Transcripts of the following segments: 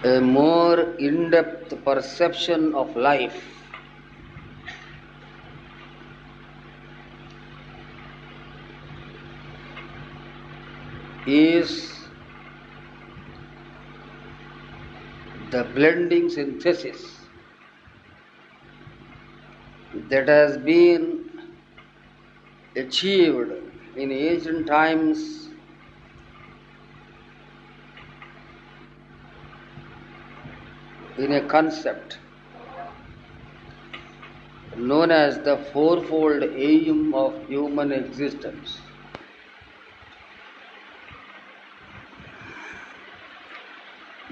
a more in-depth perception of life is the blending synthesis that has been achieved in ancient times in a concept known as the fourfold aim of human existence.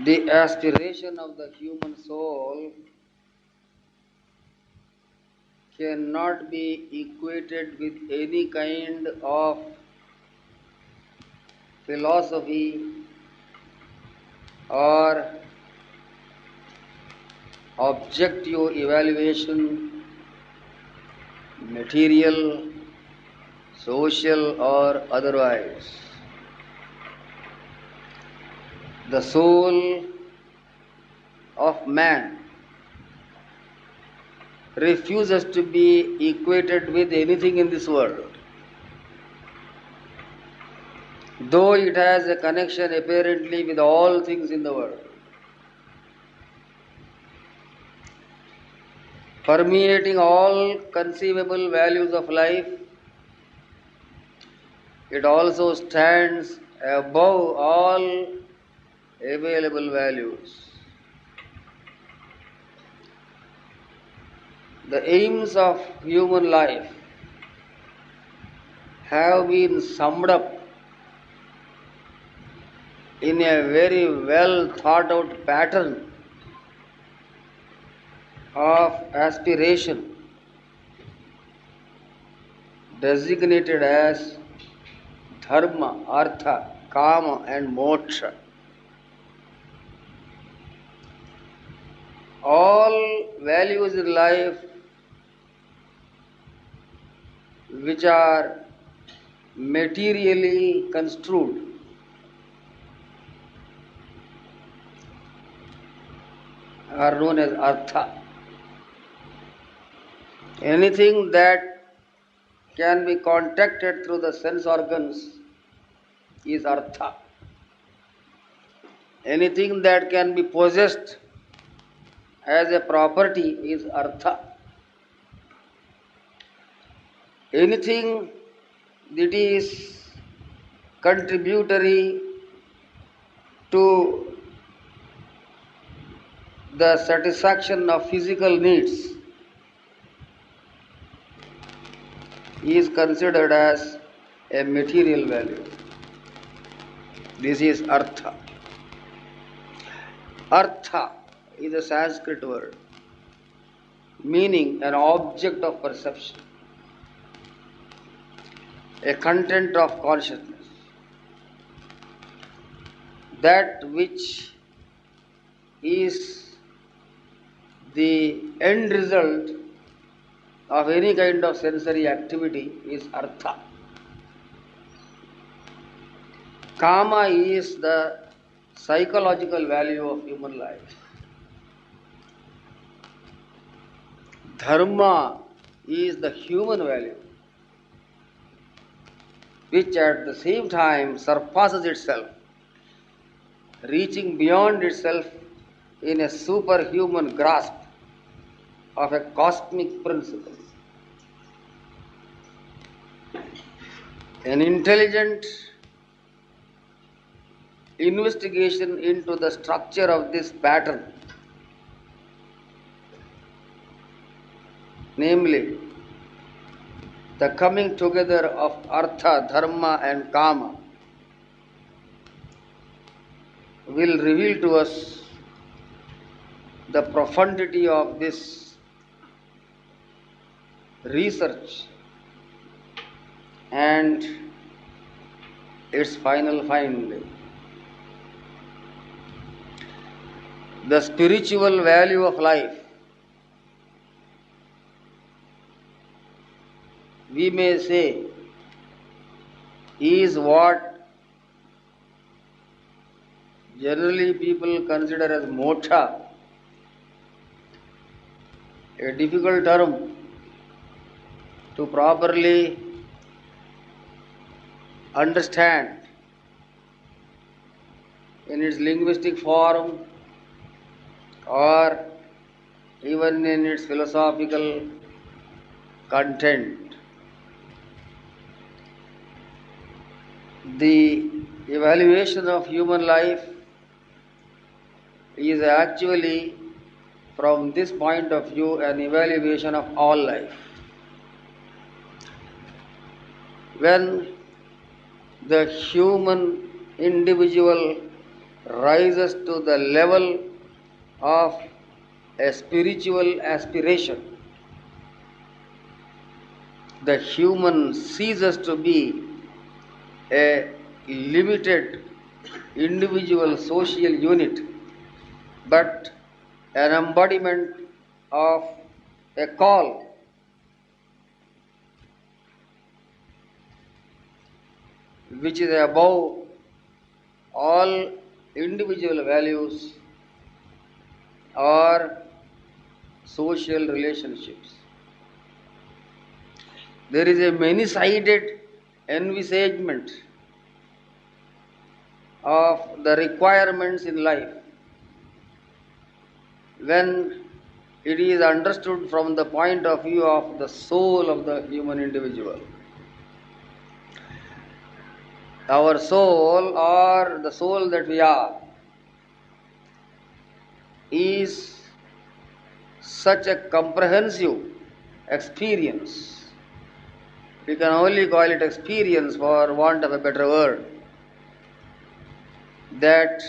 The aspiration of the human soul cannot be equated with any kind of philosophy or objective evaluation, material, social, or otherwise. The soul of man refuses to be equated with anything in this world, though it has a connection apparently with all things in the world. Permeating all conceivable values of life, it also stands above all available values. The aims of human life have been summed up in a very well thought out pattern of aspiration designated as dharma, artha, kama and moksha. All values in life which are materially construed are known as artha. Anything that can be contacted through the sense organs is artha. Anything that can be possessed as a property is artha. Anything that is contributory to the satisfaction of physical needs is considered as a material value. This is artha. Artha is a Sanskrit word meaning an object of perception, a content of consciousness, that which is the end result of any kind of sensory activity is artha. Kama is the psychological value of human life. Dharma is the human value, which at the same time surpasses itself, reaching beyond itself in a superhuman grasp of a cosmic principle. An intelligent investigation into the structure of this pattern, namely the coming together of artha, dharma and kama, will reveal to us the profundity of this research and its final finding. The spiritual value of life, we may say, is what generally people consider as moksha, a difficult term to properly understand in its linguistic form or even in its philosophical content. The evaluation of human life is actually, from this point of view, an evaluation of all life. When the human individual rises to the level of a spiritual aspiration, the human ceases to be a limited individual social unit, but an embodiment of a call which is above all individual values or social relationships. There is a many-sided envisagement of the requirements in life when it is understood from the point of view of the soul of the human individual. Our soul, or the soul that we are, is such a comprehensive experience. We can only call it experience for want of a better word, that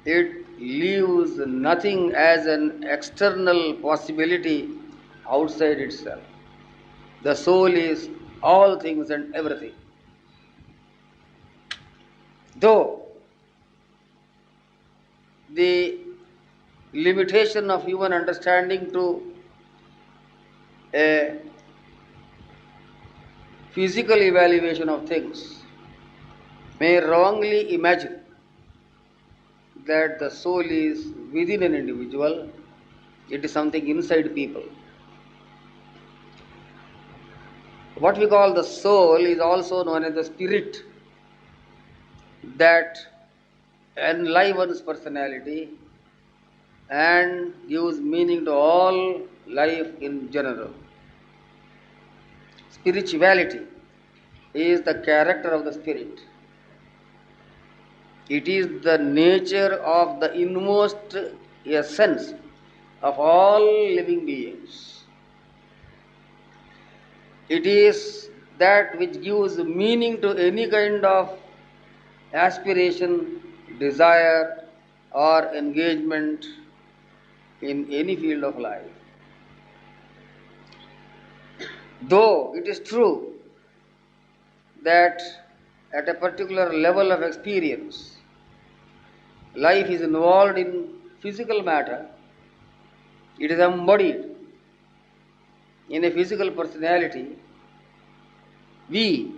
it leaves nothing as an external possibility outside itself. The soul is all things and everything. Though the limitation of human understanding to a physical evaluation of things may wrongly imagine that the soul is within an individual, it is something inside people. What we call the soul is also known as the spirit that enlivens personality and gives meaning to all life in general. Spirituality is the character of the spirit. It is the nature of the inmost essence of all living beings. It is that which gives meaning to any kind of aspiration, desire, or engagement in any field of life. Though it is true that at a particular level of experience, life is involved in physical matter, it is embodied in a physical personality, we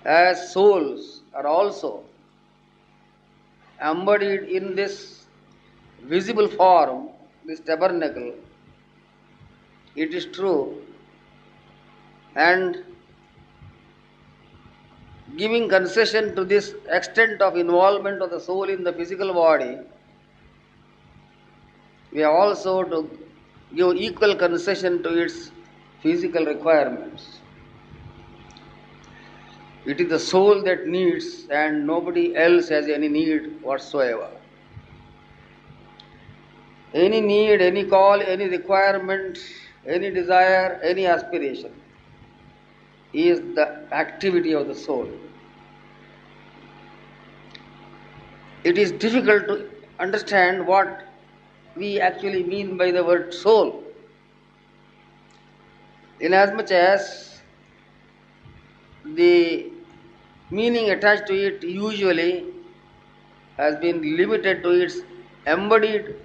as souls are also embodied in this visible form, this tabernacle. It is true, and giving concession to this extent of involvement of the soul in the physical body, we have also to give equal concession to its physical requirements. It is the soul that needs, and nobody else has any need whatsoever. Any need, any call, any requirement, any desire, any aspiration is the activity of the soul. It is difficult to understand what we actually mean by the word soul, inasmuch as the meaning attached to it usually has been limited to its embodied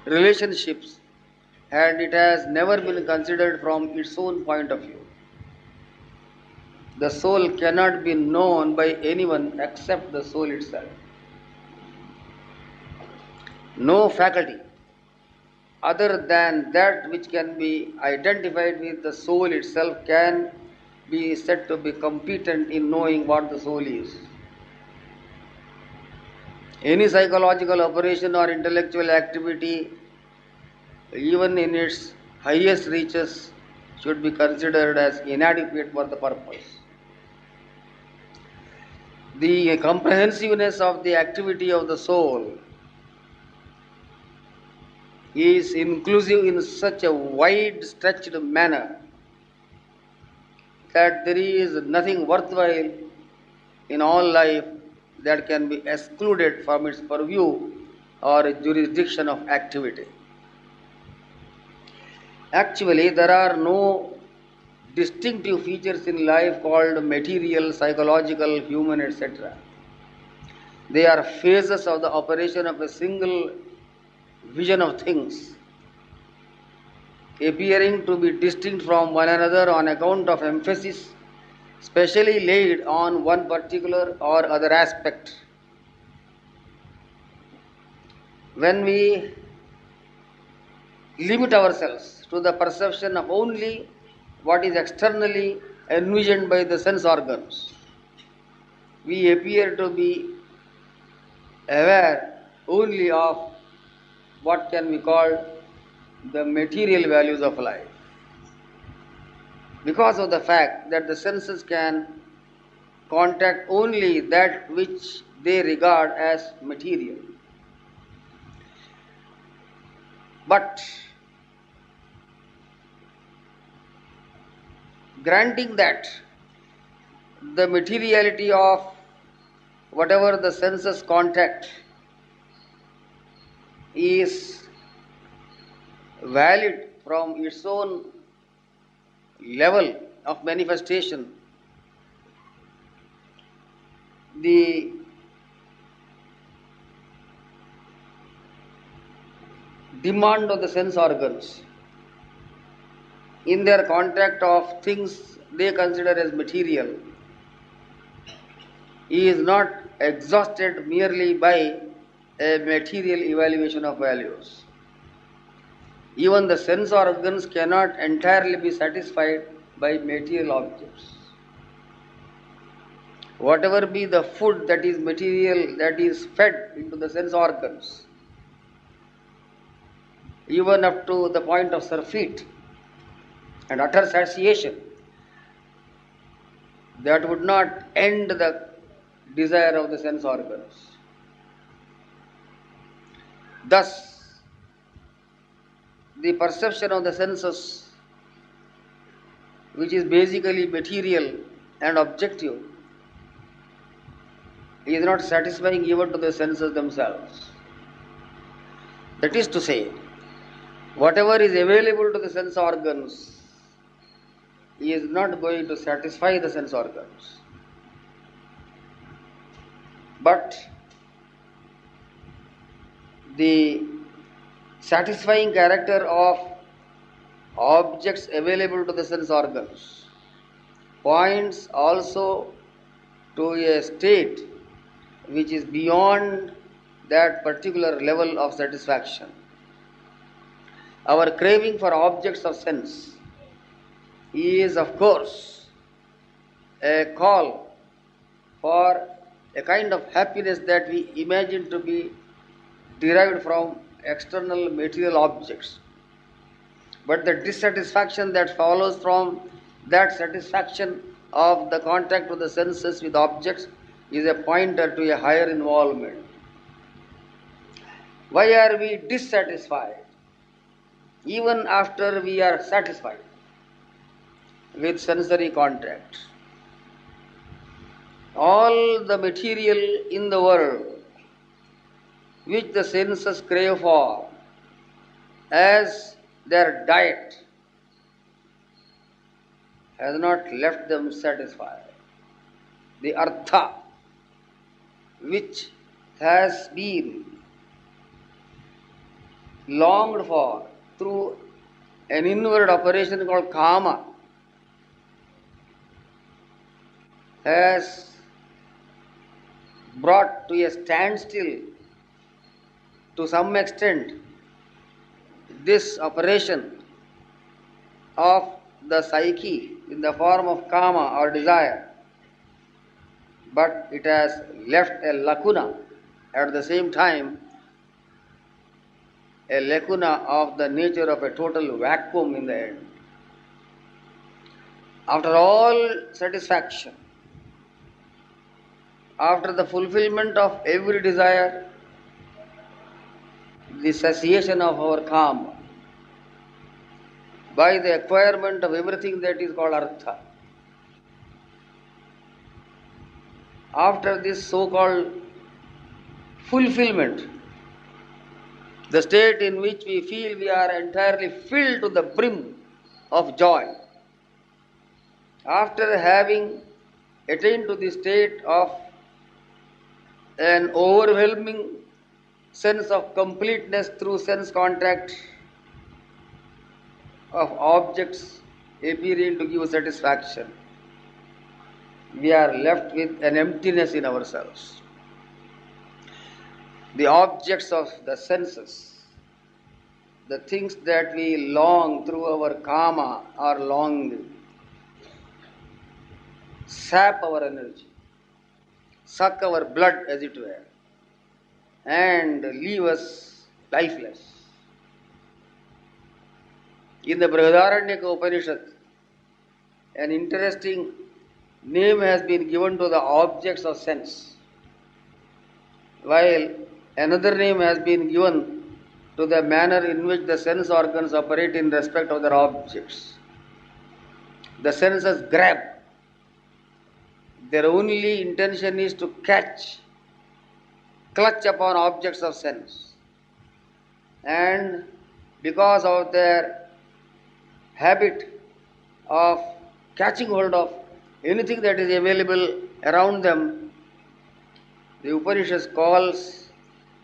relationships, and it has never been considered from its own point of view. The soul cannot be known by anyone except the soul itself. No faculty other than that which can be identified with the soul itself can be said to be competent in knowing what the soul is. Any psychological operation or intellectual activity, even in its highest reaches, should be considered as inadequate for the purpose. The comprehensiveness of the activity of the soul is inclusive in such a wide stretched manner that there is nothing worthwhile in all life that can be excluded from its purview or jurisdiction of activity. Actually, there are no distinctive features in life called material, psychological, human, etc. They are phases of the operation of a single vision of things, appearing to be distinct from one another on account of emphasis specially laid on one particular or other aspect. When we limit ourselves to the perception of only what is externally envisioned by the sense organs, we appear to be aware only of what can be called the material values of life, because of the fact that the senses can contact only that which they regard as material. But granting that the materiality of whatever the senses contact is valid from its own level of manifestation, the demand of the sense organs in their contact of things they consider as material is not exhausted merely by a material evaluation of values. Even the sense organs cannot entirely be satisfied by material objects. Whatever be the food that is material, that is fed into the sense organs, even up to the point of surfeit and utter satiation, that would not end the desire of the sense organs. Thus, the perception of the senses, which is basically material and objective, is not satisfying even to the senses themselves. That is to say, whatever is available to the sense organs is not going to satisfy the sense organs. But the satisfying character of objects available to the sense organs points also to a state which is beyond that particular level of satisfaction. Our craving for objects of sense is, of course, a call for a kind of happiness that we imagine to be derived from external material objects. But the dissatisfaction that follows from that satisfaction of the contact of the senses with objects is a pointer to a higher involvement. Why are we dissatisfied even after we are satisfied with sensory contact? All the material in the world which the senses crave for as their diet has not left them satisfied. The artha, which has been longed for through an inward operation called kama, has brought to a standstill to some extent this operation of the psyche in the form of kama or desire, but it has left a lacuna at the same time, a lacuna of the nature of a total vacuum in the end. After all satisfaction, after the fulfillment of every desire, the cessation of our karma, by the acquirement of everything that is called artha, after this so-called fulfillment, the state in which we feel we are entirely filled to the brim of joy, after having attained to the state of an overwhelming sense of completeness through sense contact of objects appearing to give satisfaction, we are left with an emptiness in ourselves. The objects of the senses, the things that we long through our karma or longing, sap our energy, suck our blood as it were, and leave us lifeless. In the Brihadaranyaka Upanishad, an interesting name has been given to the objects of sense, while another name has been given to the manner in which the sense organs operate in respect of their objects. The senses grab. Their only intention is to clutch upon objects of sense. And because of their habit of catching hold of anything that is available around them, the Upanishad calls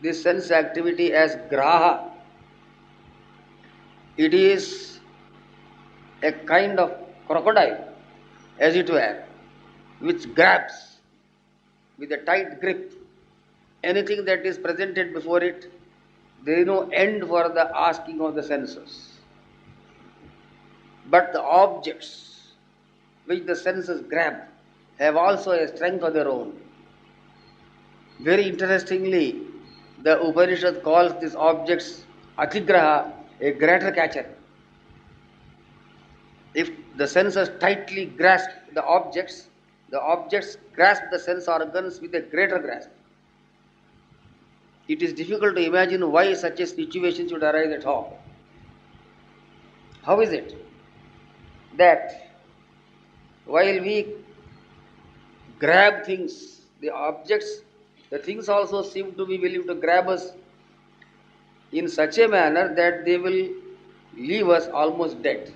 this sense activity as graha. It is a kind of crocodile, as it were, which grabs with a tight grip anything that is presented before it. There is no end for the asking of the senses. But the objects which the senses grab have also a strength of their own. Very interestingly, the Upanishad calls these objects atigraha, a greater catcher. If the senses tightly grasp the objects grasp the sense organs with a greater grasp. It is difficult to imagine why such a situation should arise at all. How is it that while we grab things, the things also seem to be willing to grab us in such a manner that they will leave us almost dead?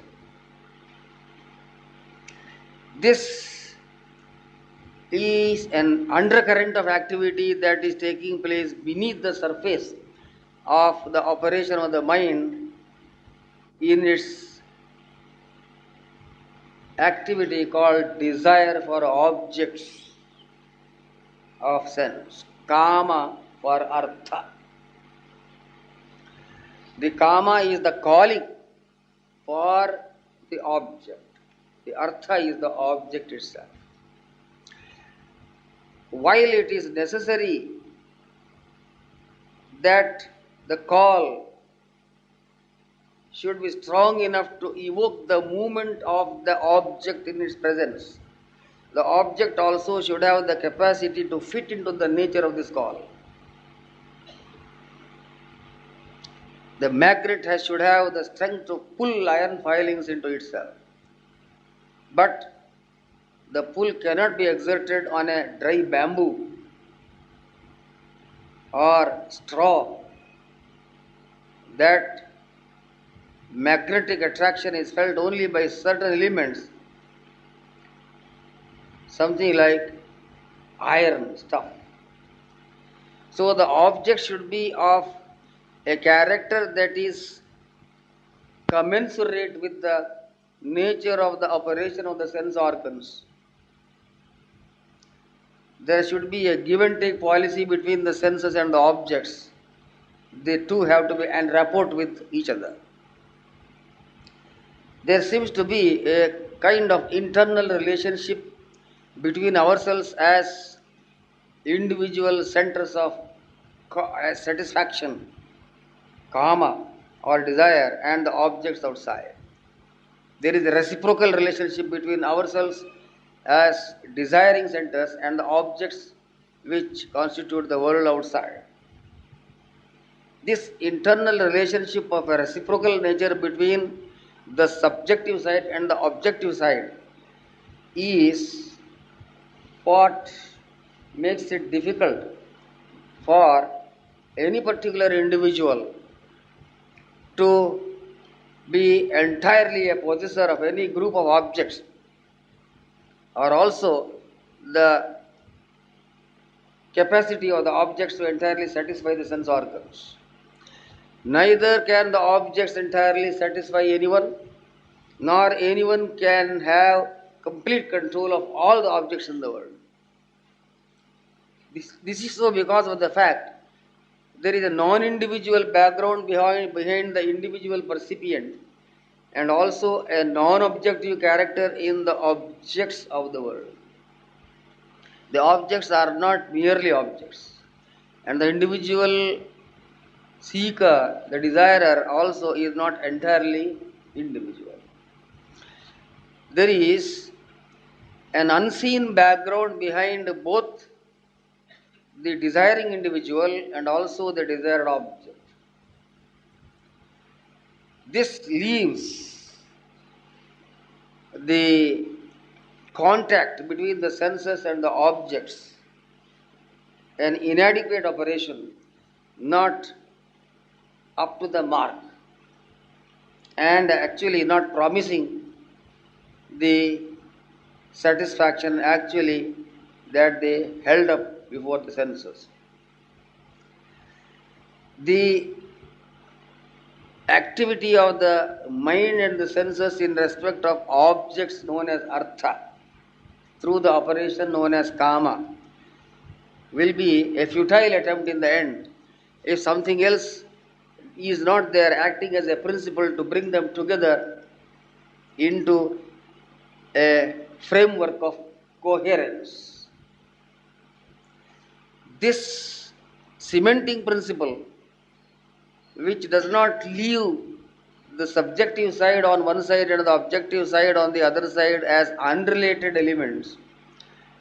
This is an undercurrent of activity that is taking place beneath the surface of the operation of the mind in its activity called desire for objects of sense, kama for artha. The kama is the calling for the object. The artha is the object itself. While it is necessary that the call should be strong enough to evoke the movement of the object in its presence, the object also should have the capacity to fit into the nature of this call. The magnet should have the strength to pull iron filings into itself. But the pull cannot be exerted on a dry bamboo or straw. That magnetic attraction is felt only by certain elements, something like iron stuff. So the object should be of a character that is commensurate with the nature of the operation of the sense organs. there should be a give and take policy between the senses and the objects. They two have to be and rapport with each other. There seems to be a kind of internal relationship between ourselves as individual centers of satisfaction, karma, or desire, and the objects outside. There is a reciprocal relationship between ourselves as desiring centers and the objects which constitute the world outside. This internal relationship of a reciprocal nature between the subjective side and the objective side is what makes it difficult for any particular individual to be entirely a possessor of any group of objects, or also the capacity of the objects to entirely satisfy the sense organs. Neither can the objects entirely satisfy anyone, nor anyone can have complete control of all the objects in the world. This is so because of the fact there is a non-individual background behind the individual percipient, and also a non-objective character in the objects of the world. The objects are not merely objects, and the individual seeker, the desirer, also is not entirely individual. There is an unseen background behind both the desiring individual and also the desired object. This leaves the contact between the senses and the objects an inadequate operation, not up to the mark, and actually not promising the satisfaction actually that they held up before the senses. The activity of the mind and the senses in respect of objects known as artha through the operation known as kama will be a futile attempt in the end if something else is not there acting as a principle to bring them together into a framework of coherence. This cementing principle, which does not leave the subjective side on one side and the objective side on the other side as unrelated elements,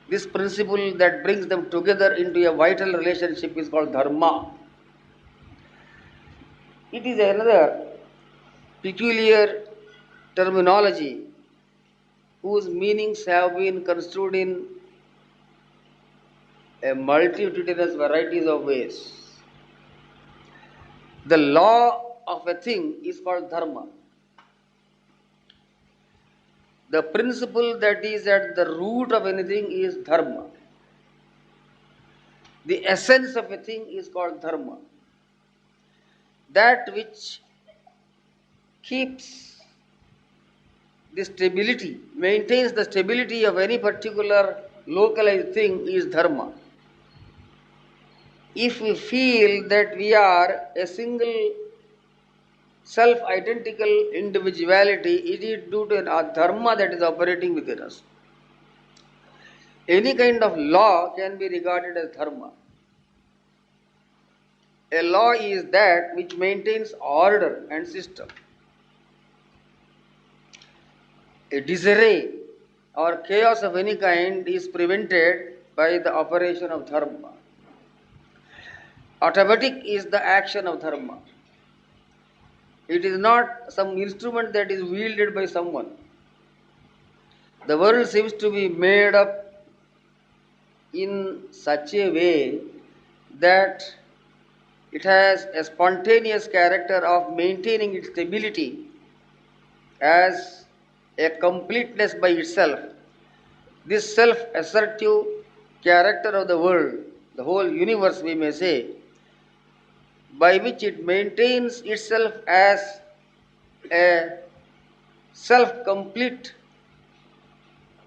this principle that brings them together into a vital relationship is called dharma. It is another peculiar terminology whose meanings have been construed in a multitudinous varieties of ways. The law of a thing is called dharma. The principle that is at the root of anything is dharma. The essence of a thing is called dharma. That which keeps the stability, maintains the stability of any particular localized thing is dharma. If we feel that we are a single self-identical individuality, it is due to a dharma that is operating within us. Any kind of law can be regarded as dharma. A law is that which maintains order and system. A disarray or chaos of any kind is prevented by the operation of dharma. Automatic is the action of dharma. It is not some instrument that is wielded by someone. The world seems to be made up in such a way that it has a spontaneous character of maintaining its stability as a completeness by itself. This self-assertive character of the world, the whole universe we may say, by which it maintains itself as a self-complete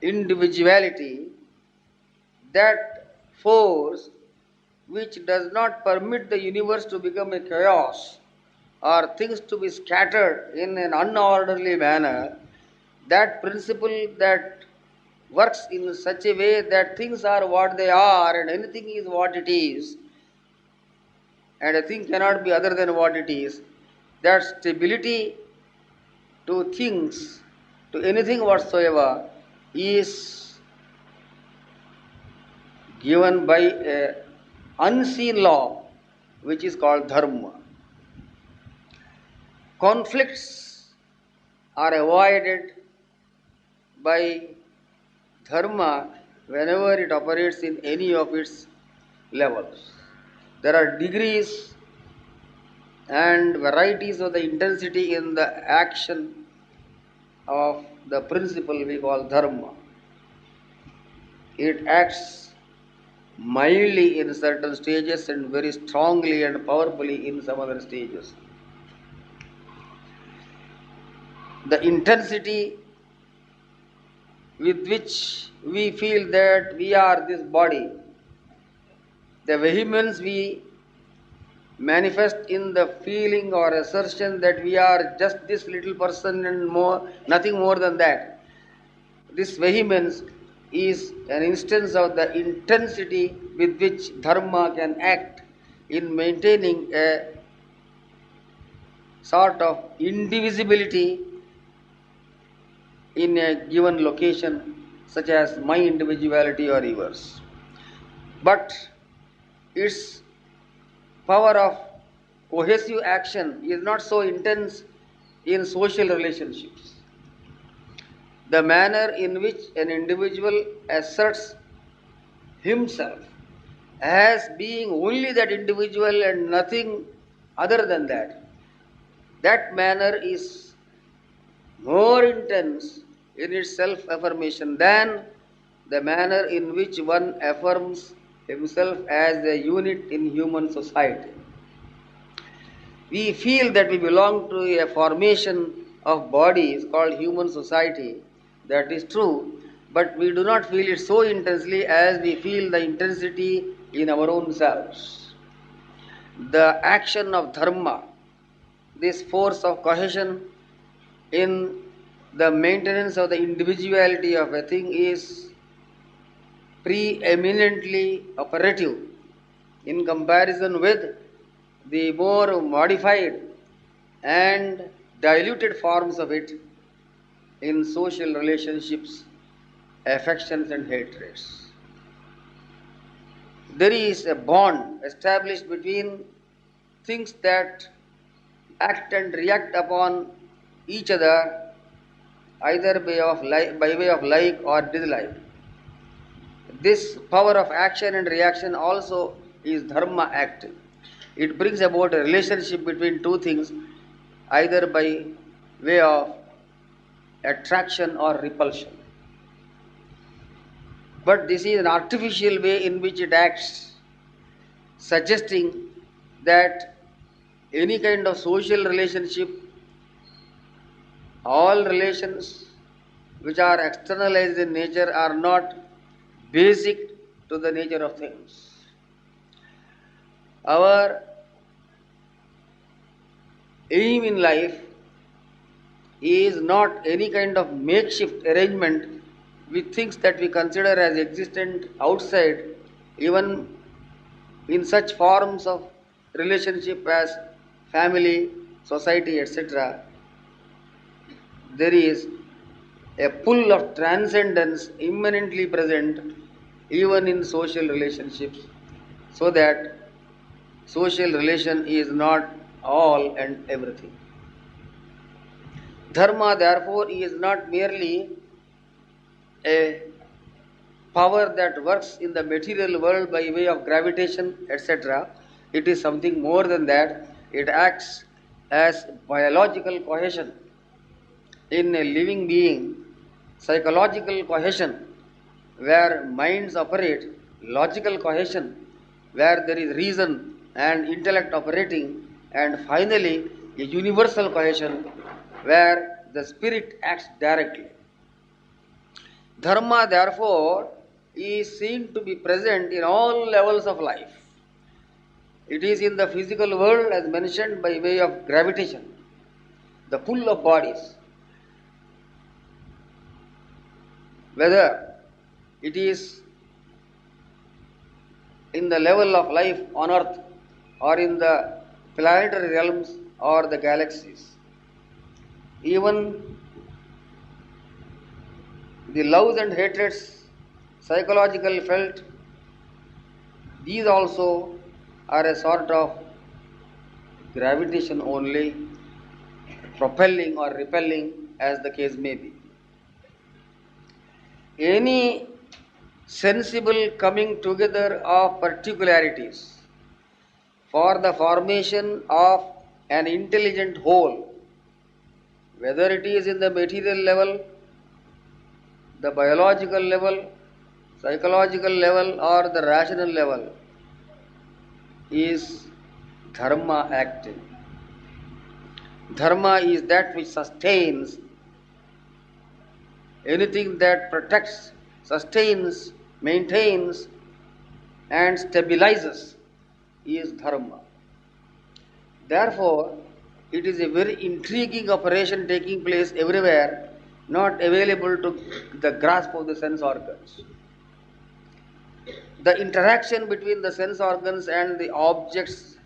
individuality, that force which does not permit the universe to become a chaos or things to be scattered in an unorderly manner, that principle that works in such a way that things are what they are and anything is what it is, and a thing cannot be other than what it is, that stability to things, to anything whatsoever, is given by a unseen law which is called dharma. Conflicts are avoided by dharma whenever it operates in any of its levels. There are degrees and varieties of the intensity in the action of the principle we call dharma. It acts mildly in certain stages and very strongly and powerfully in some other stages. The intensity with which we feel that we are this body, the vehemence we manifest in the feeling or assertion that we are just this little person and more, nothing more than that. This vehemence is an instance of the intensity with which dharma can act in maintaining a sort of indivisibility in a given location, such as my individuality or yours. But its power of cohesive action is not so intense in social relationships. The manner in which an individual asserts himself as being only that individual and nothing other than that, that manner is more intense in its self-affirmation than the manner in which one affirms himself as a unit in human society. We feel that we belong to a formation of bodies called human society. That is true, but we do not feel it so intensely as we feel the intensity in our own selves. The action of dharma, this force of cohesion in the maintenance of the individuality of a thing, is preeminently operative in comparison with the more modified and diluted forms of it in social relationships, affections and hatreds. There is a bond established between things that act and react upon each other either by way of like or dislike. This power of action and reaction also is dharma active. It brings about a relationship between two things either by way of attraction or repulsion. But this is an artificial way in which it acts, suggesting that any kind of social relationship, all relations which are externalized in nature, are not basic to the nature of things. Our aim in life is not any kind of makeshift arrangement with things that we consider as existent outside, even in such forms of relationship as family, society, etc. There is a pull of transcendence immanently present even in social relationships, so that social relation is not all and everything. Dharma, therefore, is not merely a power that works in the material world by way of gravitation, etc. It is something more than that. It acts as biological cohesion in a living being, psychological cohesion where minds operate, logical cohesion where there is reason and intellect operating, and finally a universal cohesion where the spirit acts directly. Dharma, therefore, is seen to be present in all levels of life. It is in the physical world as mentioned by way of gravitation, the pull of bodies. Whether it is in the level of life on earth or in the planetary realms or the galaxies. Even the loves and hatreds, psychological felt, these also are a sort of gravitation only, propelling or repelling as the case may be. Any sensible coming together of particularities for the formation of an intelligent whole, whether it is in the material level, the biological level, psychological level, or the rational level, is dharma acting. Dharma is that which sustains. Anything that protects, sustains, maintains, and stabilizes is dharma. Therefore, it is a very intriguing operation taking place everywhere, not available to the grasp of the sense organs. The interaction between the sense organs and the objects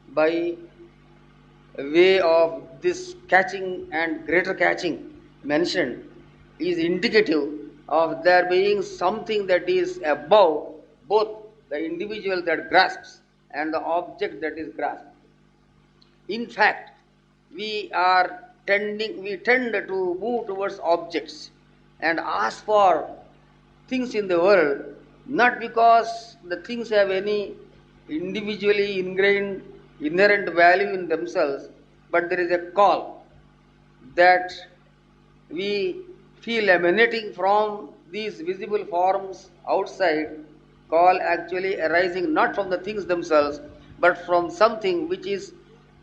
by way of this catching and greater catching mentioned is indicative of there being something that is above both the individual that grasps and the object that is grasped. In fact, we tend to move towards objects and ask for things in the world, not because the things have any individually ingrained inherent value in themselves, but there is a call that we feel emanating from these visible forms outside, call actually arising not from the things themselves, but from something which is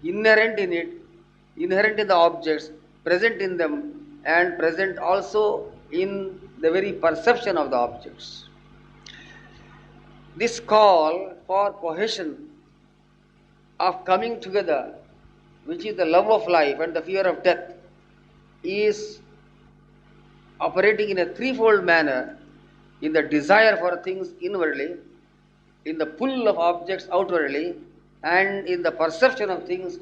inherent in it, inherent in the objects, present in them, and present also in the very perception of the objects. This call for cohesion, of coming together, which is the love of life and the fear of death, is operating in a threefold manner: in the desire for things inwardly, in the pull of objects outwardly, and in the perception of things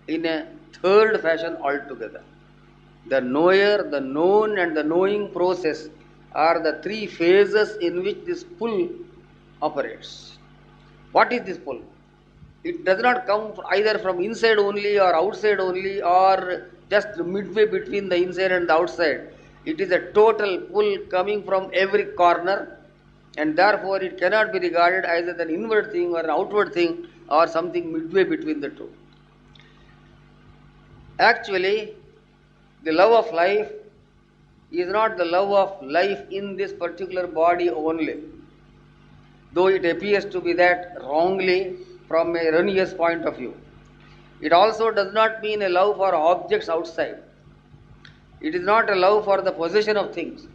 in a third fashion altogether. The knower, the known, and the knowing process are the three phases in which this pull operates. What is this pull? It does not come either from inside only or outside only or just midway between the inside and the outside. It is a total pull coming from every corner, and therefore it cannot be regarded as an inward thing or an outward thing or something midway between the two. Actually, the love of life is not the love of life in this particular body only, though it appears to be that wrongly from a erroneous point of view. It also does not mean a love for objects outside. It is not a love for the possession of things.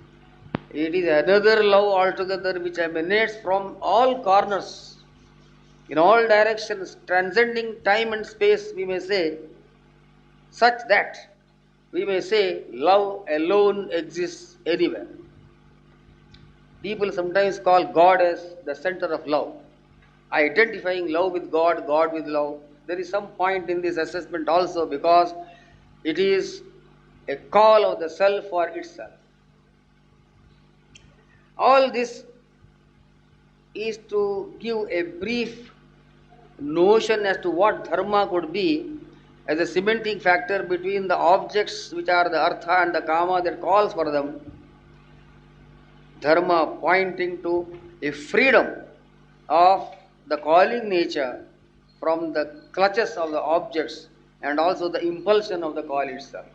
It is another love altogether which emanates from all corners, in all directions, transcending time and space, we may say, such that we may say love alone exists anywhere. People sometimes call God as the center of love, identifying love with God, God with love. There is some point in this assessment also, because it is a call of the self for itself. All this is to give a brief notion as to what dharma could be as a cementing factor between the objects which are the artha and the kama that calls for them. Dharma pointing to a freedom of the calling nature from the clutches of the objects and also the impulsion of the call itself.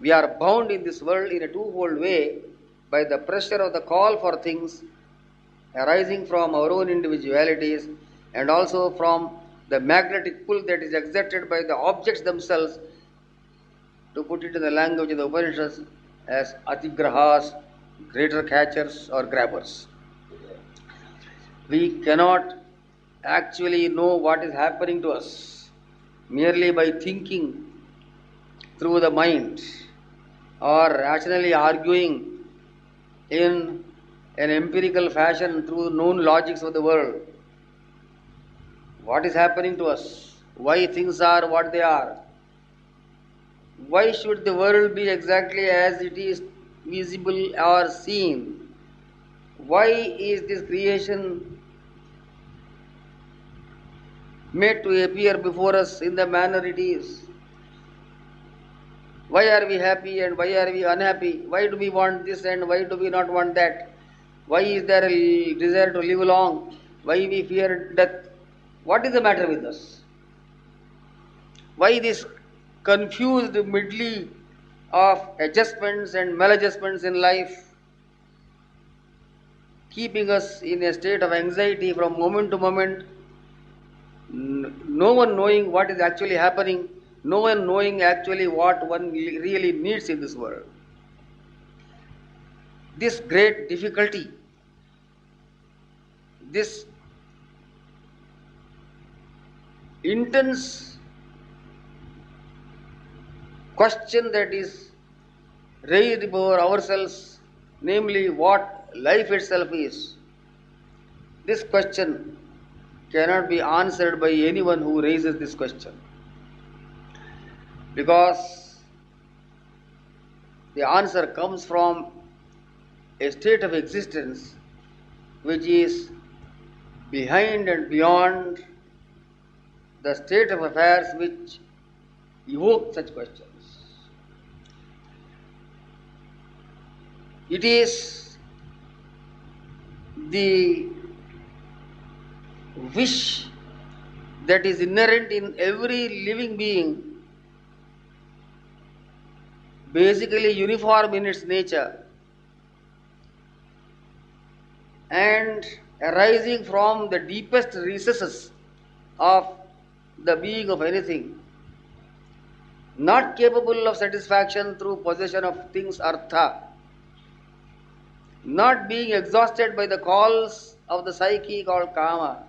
We are bound in this world in a twofold way by the pressure of the call for things arising from our own individualities and also from the magnetic pull that is exerted by the objects themselves, to put it in the language of the Upanishads as atigrahas greater catchers or grabbers. We cannot actually know what is happening to us merely by thinking through the mind or rationally arguing in an empirical fashion through known logics of the world. What is happening to us? Why things are what they are? Why should the world be exactly as it is visible or seen? Why is this creation made to appear before us in the manner it is? Why are we happy and why are we unhappy? Why do we want this and why do we not want that? Why is there a desire to live long? Why we fear death? What is the matter with us? Why this confused medley of adjustments and maladjustments in life, keeping us in a state of anxiety from moment to moment, no one knowing what is actually happening, no one knowing actually what one really needs in this world. This great difficulty, this intense question that is raised before ourselves, namely what life itself is, this question cannot be answered by anyone who raises this question, because the answer comes from a state of existence which is behind and beyond the state of affairs which evoke such questions. It is the wish that is inherent in every living being, basically uniform in its nature and arising from the deepest recesses of the being of anything, not capable of satisfaction through possession of things artha, not being exhausted by the calls of the psyche called kama,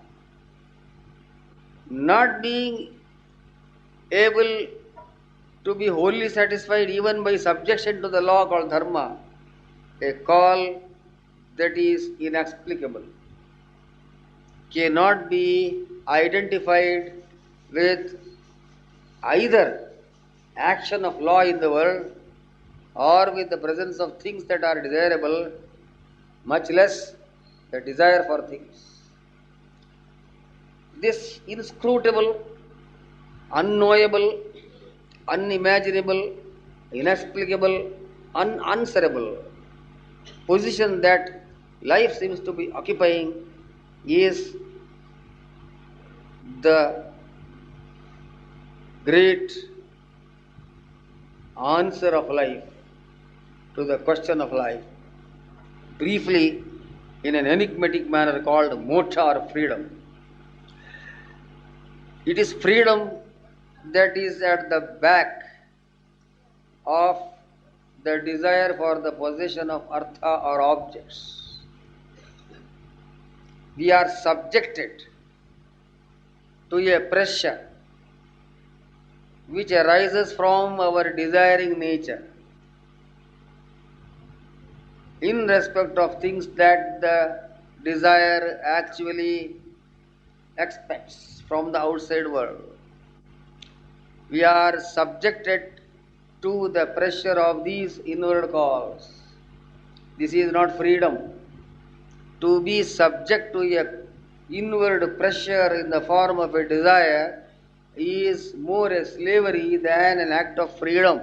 not being able to be wholly satisfied even by subjection to the law called dharma, a call that is inexplicable, cannot be identified with either action of law in the world or with the presence of things that are desirable, much less the desire for things. This inscrutable, unknowable, unimaginable, inexplicable, unanswerable position that life seems to be occupying is the great answer of life to the question of life, briefly in an enigmatic manner called moksha or freedom. It is freedom that is at the back of the desire for the possession of artha or objects. We are subjected to a pressure which arises from our desiring nature in respect of things that the desire actually expects from the outside world. We are subjected to the pressure of these inward calls. This is not freedom. To be subject to a inward pressure in the form of a desire is more a slavery than an act of freedom.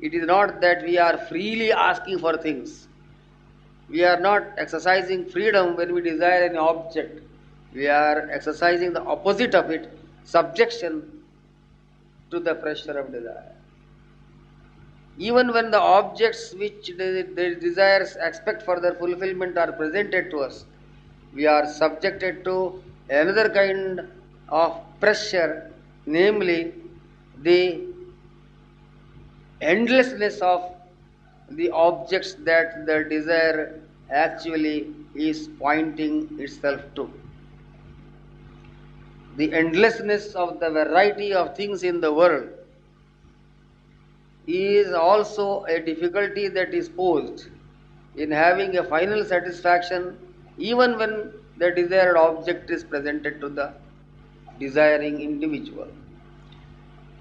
It is not that we are freely asking for things. We are not exercising freedom when we desire an object. We are exercising the opposite of it, subjection to the pressure of desire. Even when the objects which the desires expect for their fulfillment are presented to us, we are subjected to another kind of pressure, namely the endlessness of the objects that the desire actually is pointing itself to. The endlessness of the variety of things in the world is also a difficulty that is posed in having a final satisfaction even when the desired object is presented to the desiring individual.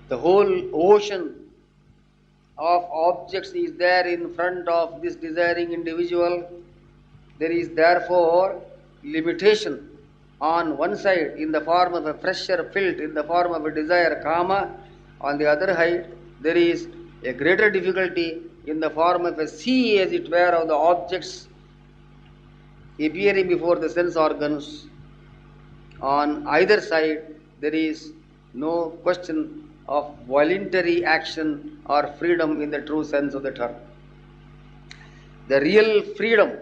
The whole ocean of objects is there in front of this desiring individual. There is therefore limitation on one side in the form of a pressure felt in the form of a desire kama. On the other side, there is a greater difficulty in the form of a sea, as it were, of the objects appearing before the sense organs. On either side, there is no question of voluntary action or freedom in the true sense of the term. The real freedom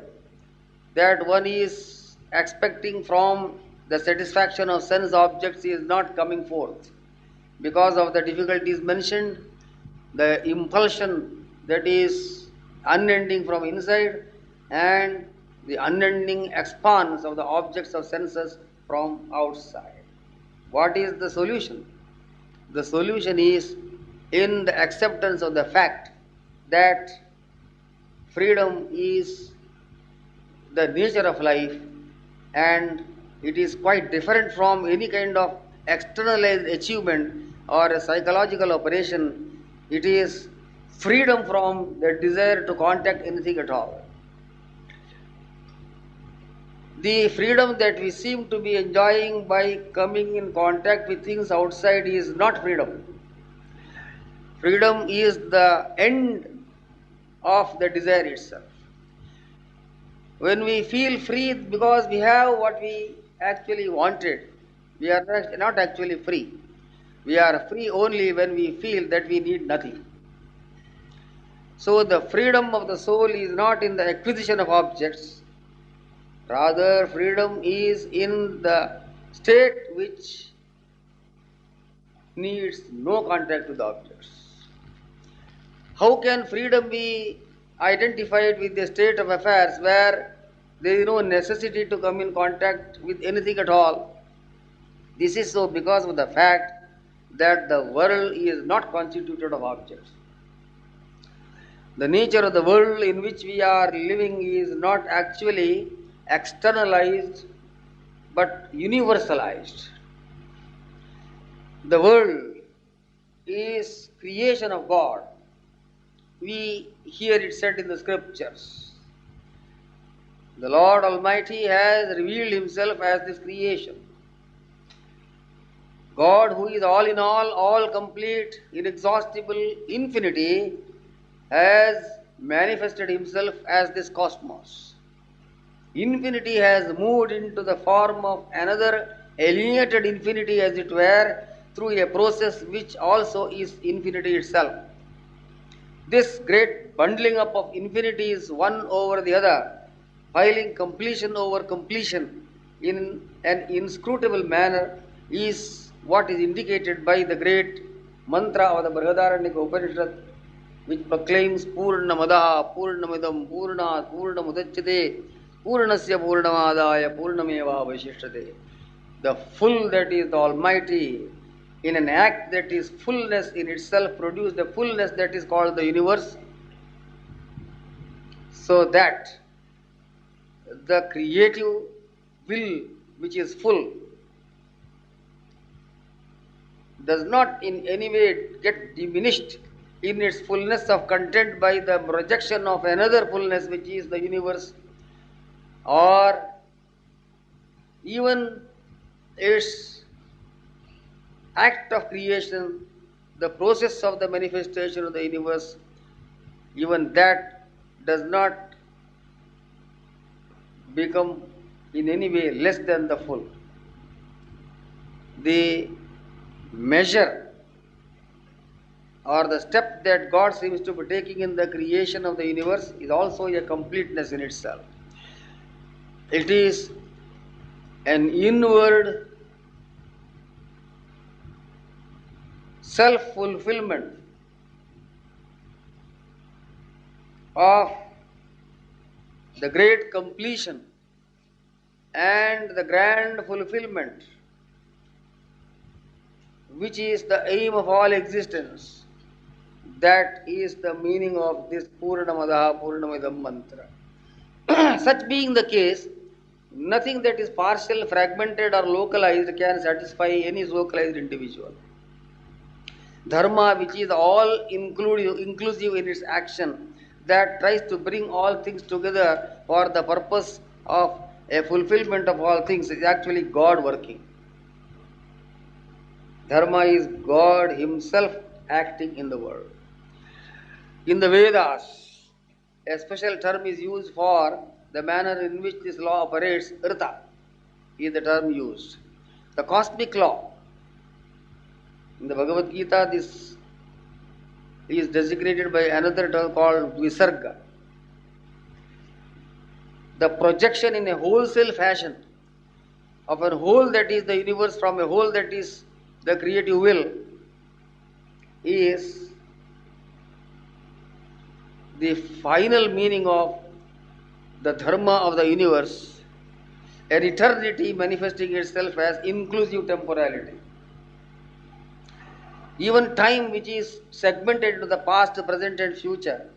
that one is expecting from the satisfaction of sense objects is not coming forth because of the difficulties mentioned, the impulsion that is unending from inside, and the unending expanse of the objects of senses from outside. What is the solution? The solution is in the acceptance of the fact that freedom is the nature of life, and it is quite different from any kind of externalized achievement or a psychological operation. It is freedom from the desire to contact anything at all. The freedom that we seem to be enjoying by coming in contact with things outside is not freedom. Freedom is the end of the desire itself. When we feel free because we have what we actually wanted, we are not actually free. We are free only when we feel that we need nothing. So the freedom of the soul is not in the acquisition of objects. Rather, freedom is in the state which needs no contact with the objects. How can freedom be identified with the state of affairs where there is no necessity to come in contact with anything at all? This is so because of the fact that the world is not constituted of objects. The nature of the world in which we are living is not actually externalized but universalized. The world is creation of God. We hear it said in the scriptures. The Lord Almighty has revealed Himself as this creation. God, who is all in all complete, inexhaustible, infinity, has manifested Himself as this cosmos. Infinity has moved into the form of another alienated infinity, as it were, through a process which also is infinity itself. This great bundling up of infinities one over the other, piling completion over completion in an inscrutable manner, is what is indicated by the great mantra of the Brihadaranyaka Upanishad, which proclaims Purnamadaha Purnamidam Purnat Purnamudachyate Purnasya Purnamadaya Purnameva Vashishyate. The full, that is the Almighty, in an act that is fullness in itself, produced the fullness that is called the universe, so that the creative will, which is full, does not in any way get diminished in its fullness of content by the projection of another fullness, which is the universe, or even its act of creation, the process of the manifestation of the universe, even that does not become in any way less than the full. The measure or the step that God seems to be taking in the creation of the universe is also a completeness in itself. It is an inward self-fulfillment of the great completion and the grand fulfillment, which is the aim of all existence. That is the meaning of this Purnamadaha Purnamidam mantra. Such being the case, nothing that is partial, fragmented, or localized can satisfy any localized individual. Dharma, which is all inclusive in its action, that tries to bring all things together for the purpose of a fulfillment of all things, is actually God working. Dharma is God Himself acting in the world. In the Vedas, a special term is used for the manner in which this law operates. Rita is the term used. The cosmic law. In the Bhagavad Gita, this is designated by another term called Visarga. The projection in a wholesale fashion of a whole that is the universe from a whole that is the creative will is the final meaning of the dharma of the universe, an eternity manifesting itself as inclusive temporality. Even time, which is segmented into the past, present and future,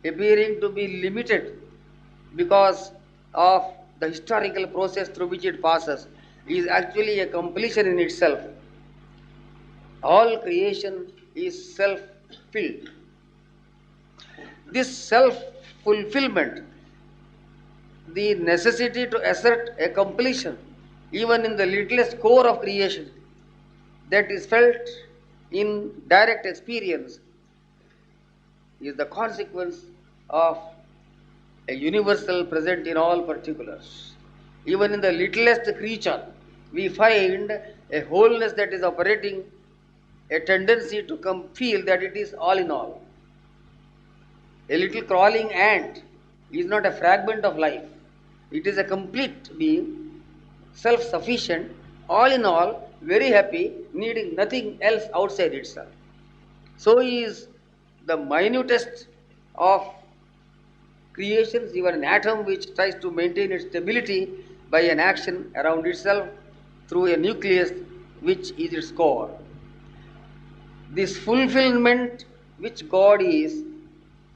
appearing to be limited because of the historical process through which it passes, is actually a completion in itself. All creation is self-filled. This self-fulfillment, the necessity to assert a completion even in the littlest core of creation, that is felt in direct experience, is the consequence of a universal present in all particulars. Even in the littlest creature, we find a wholeness that is operating, a tendency to feel that it is all in all. A little crawling ant is not a fragment of life. It is a complete being, self-sufficient, all in all, very happy, needing nothing else outside itself. So is the minutest of creations, even an atom which tries to maintain its stability by an action around itself through a nucleus which is its core. This fulfillment which God is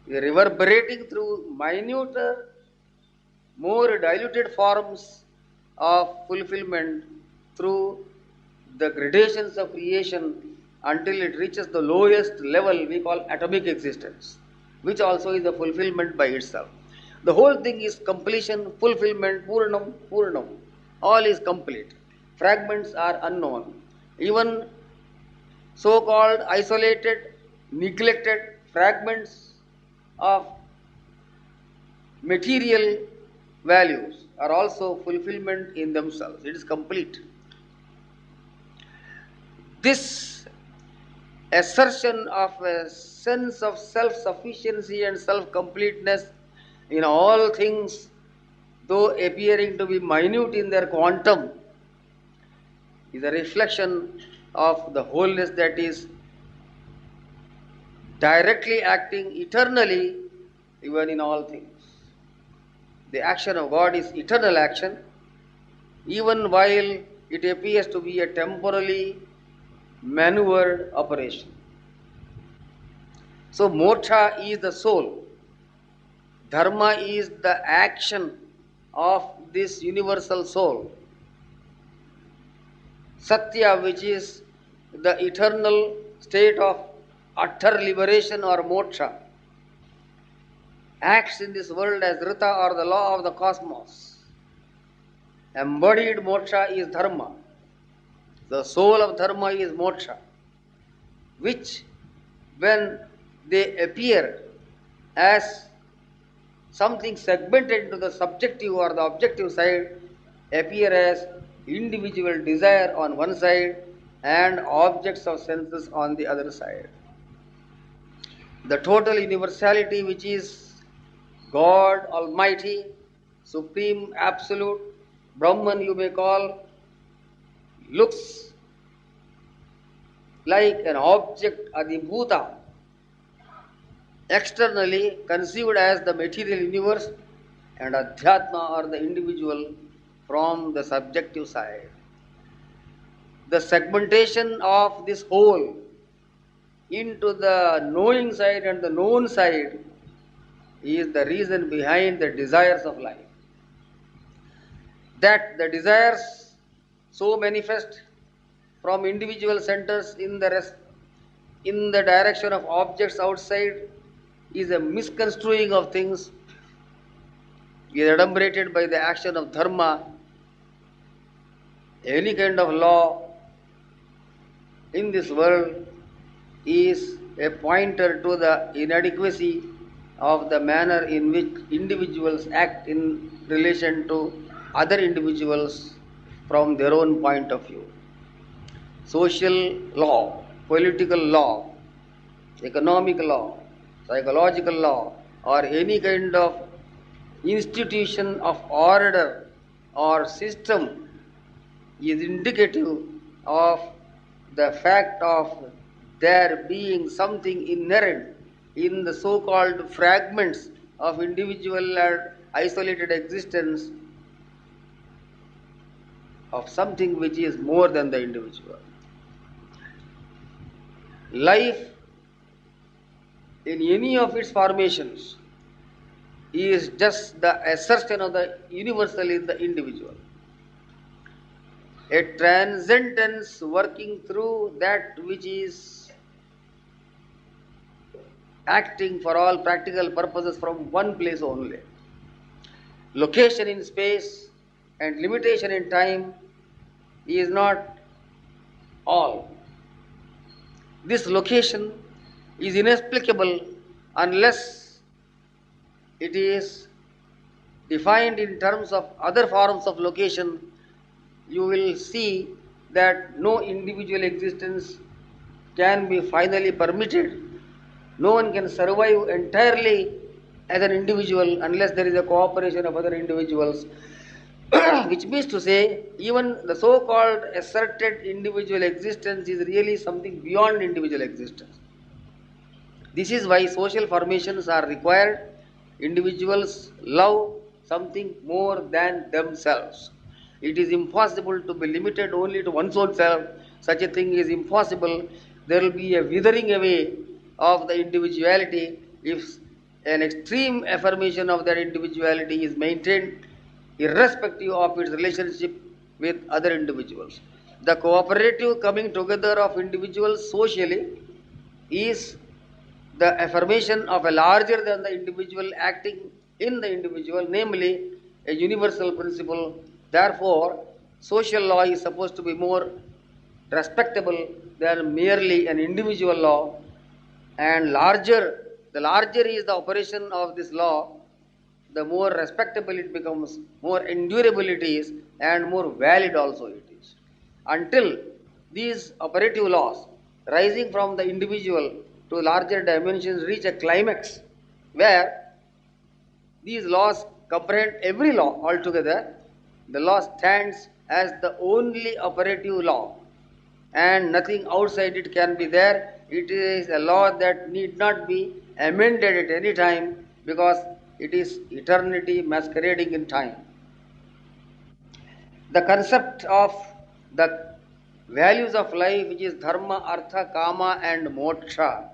reverberating through minuter, more diluted forms of fulfillment through the gradations of creation until it reaches the lowest level we call atomic existence, which also is a fulfillment by itself. The whole thing is completion, fulfillment, purnam, purnam. All is complete. Fragments are unknown. Even so-called isolated, neglected fragments of material values are also fulfillment in themselves. It is complete. This assertion of a sense of self-sufficiency and self-completeness in all things, though appearing to be minute in their quantum, is a reflection of the wholeness that is directly acting eternally even in all things. The action of God is eternal action, even while it appears to be a temporally maneuvered operation. So moksha is the soul. Dharma is the action of this universal soul. Satya, which is the eternal state of utter liberation or moksha, acts in this world as Rita or the law of the cosmos. Embodied moksha is dharma. The soul of dharma is moksha, which when they appear as something segmented into the subjective or the objective side, appear as individual desire on one side and objects of senses on the other side. The total universality, which is God Almighty, Supreme Absolute, Brahman you may call, looks like an object adibhuta externally conceived as the material universe, and Adhyatma or the individual from the subjective side. The segmentation of this whole into the knowing side and the known side is the reason behind the desires of life. That the desires so manifest from individual centers in the direction of objects outside is a misconstruing of things, is adumbrated by the action of dharma. Any kind of law in this world is a pointer to the inadequacy of the manner in which individuals act in relation to other individuals from their own point of view. Social law, political law, economic law, psychological law, or any kind of institution of order or system is indicative of the fact of there being something inherent in the so-called fragments of individual and isolated existence of something which is more than the individual. Life in any of its formations is just the assertion of the universal in the individual. A transcendence working through that which is acting for all practical purposes from one place only. Location in space and limitation in time is not all. This location is inexplicable unless it is defined in terms of other forms of location. You will see that no individual existence can be finally permitted. No one can survive entirely as an individual unless there is a cooperation of other individuals. Which means to say, even the so-called asserted individual existence is really something beyond individual existence. This is why social formations are required. Individuals love something more than themselves. It is impossible to be limited only to one's own self. Such a thing is impossible. There will be a withering away of the individuality if an extreme affirmation of that individuality is maintained irrespective of its relationship with other individuals. The cooperative coming together of individuals socially is the affirmation of a larger than the individual acting in the individual, namely a universal principle. Therefore, social law is supposed to be more respectable than merely an individual law, and the larger is the operation of this law, the more respectable it becomes, more endurable it is, and more valid also it is. Until these operative laws rising from the individual to larger dimensions reach a climax where these laws comprehend every law altogether, the law stands as the only operative law and nothing outside it can be there. It is a law that need not be amended at any time because it is eternity masquerading in time. The concept of the values of life, which is dharma, artha, kama and moksha,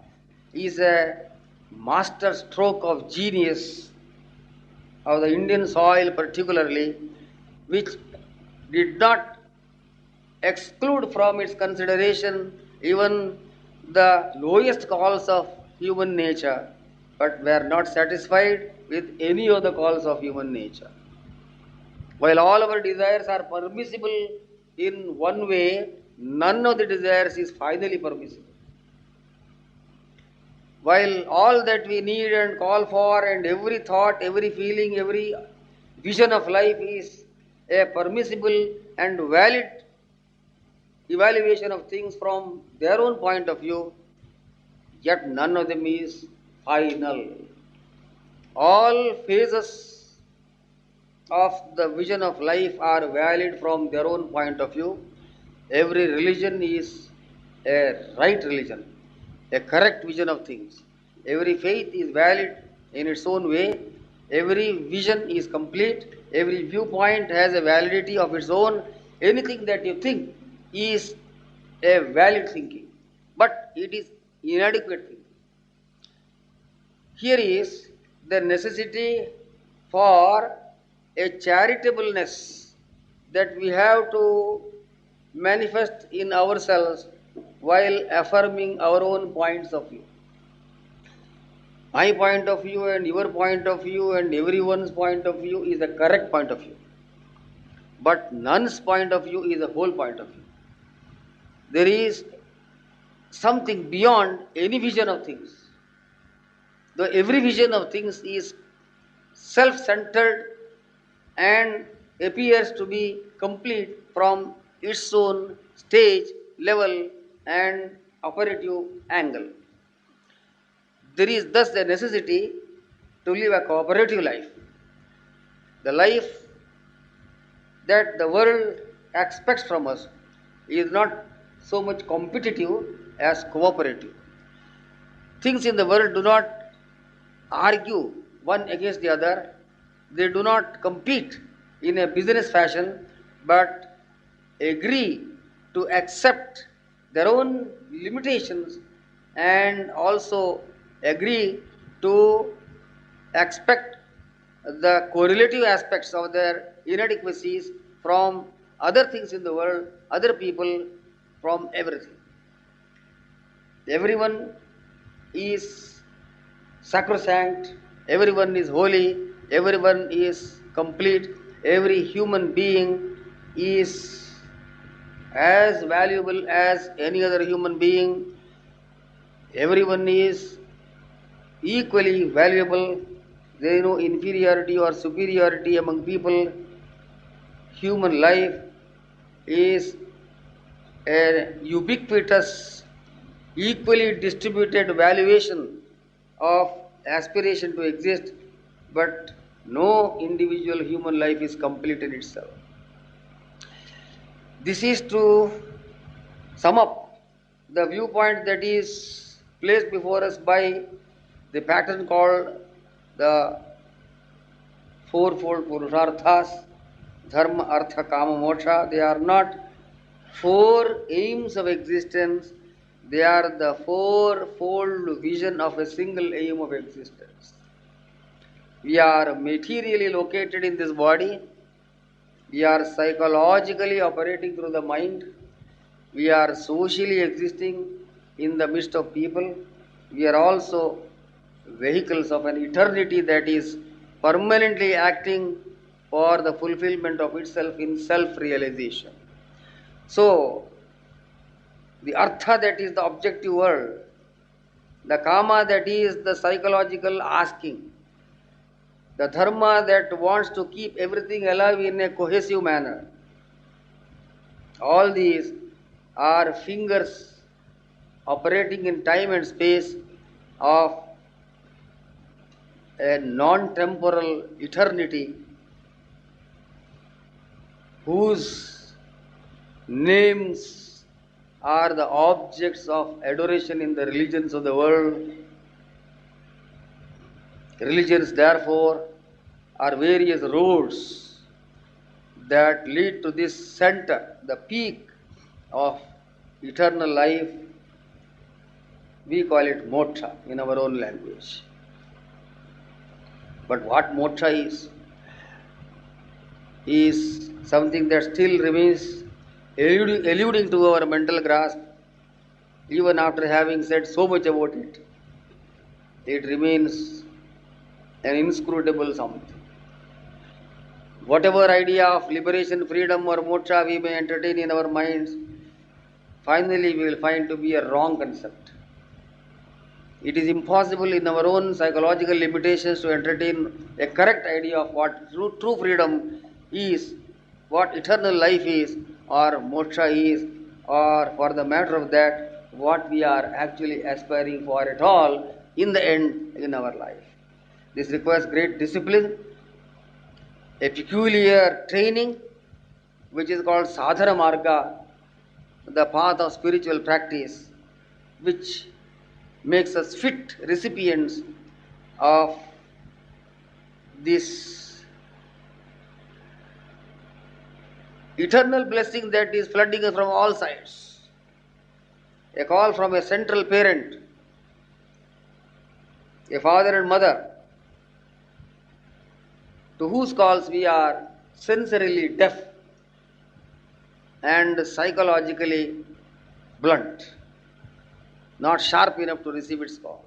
is a master stroke of genius of the Indian soil particularly, which did not exclude from its consideration even the lowest calls of human nature, but were not satisfied with any of the calls of human nature. While all our desires are permissible in one way, none of the desires is finally permissible. While all that we need and call for, and every thought, every feeling, every vision of life is a permissible and valid evaluation of things from their own point of view, yet none of them is final. All phases of the vision of life are valid from their own point of view. Every religion is a right religion, a correct vision of things. every faith is valid in its own way, every vision is complete, every viewpoint has a validity of its own. Anything that you think is a valid thinking, but it is inadequate thinking. Here is the necessity for a charitableness that we have to manifest in ourselves while affirming our own points of view. My point of view and your point of view and everyone's point of view is the correct point of view. But none's point of view is the whole point of view. There is something beyond any vision of things. Though every vision of things is self-centered and appears to be complete from its own stage, level and operative angle. There is thus the necessity to live a cooperative life. The life that the world expects from us is not so much competitive as cooperative. Things in the world do not argue one against the other. They do not compete in a business fashion, but agree to accept their own limitations and also agree to expect the correlative aspects of their inadequacies from other things in the world, other people, from everything. Everyone is sacrosanct, everyone is holy, everyone is complete, every human being is as valuable as any other human being, everyone is equally valuable. There is no inferiority or superiority among people. Human life is a ubiquitous, equally distributed valuation of aspiration to exist, but no individual human life is complete in itself. This is to sum up the viewpoint that is placed before us by the pattern called the fourfold Purusharthas, Dharma, Artha, Kama, Moksha. They are not four aims of existence, they are the fourfold vision of a single aim of existence. We are materially located in this body, we are psychologically operating through the mind, we are socially existing in the midst of people, we are also vehicles of an eternity that is permanently acting for the fulfillment of itself in self-realization. So, the artha, that is the objective world, the kama, that is the psychological asking, the dharma, that wants to keep everything alive in a cohesive manner. All these are fingers operating in time and space of a non-temporal eternity whose names are the objects of adoration in the religions of the world. Religions, therefore, are various roads that lead to this center, the peak of eternal life. We call it moksha in our own language. But what moksha is something that still remains eluding to our mental grasp, even after having said so much about it. It remains an inscrutable something. Whatever idea of liberation, freedom or moksha we may entertain in our minds, finally we will find to be a wrong concept. It is impossible in our own psychological limitations to entertain a correct idea of what true freedom is, what eternal life is, or moksha is, or for the matter of that, what we are actually aspiring for at all in the end in our life. This requires great discipline, a peculiar training which is called sadhana marga, the path of spiritual practice, which makes us fit recipients of this eternal blessing that is flooding us from all sides. A call from a central parent, a father and mother, to whose calls we are sensorily deaf and psychologically blunt, not sharp enough to receive its call.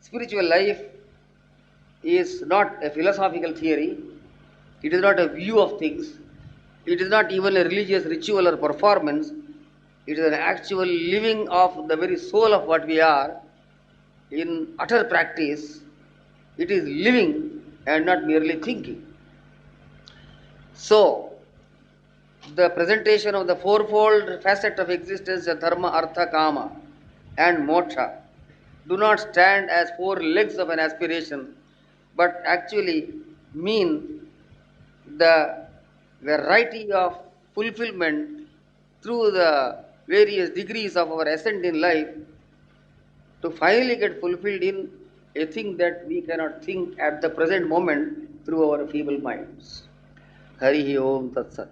Spiritual life is not a philosophical theory, it is not a view of things, it is not even a religious ritual or performance, it is an actual living of the very soul of what we are in utter practice. It is living and not merely thinking. So, the presentation of the fourfold facet of existence, dharma, artha, kama, and moksha, do not stand as four legs of an aspiration, but actually mean the variety of fulfillment through the various degrees of our ascent in life to finally get fulfilled in a thing that we cannot think at the present moment through our feeble minds. Hari Om Tat Sat.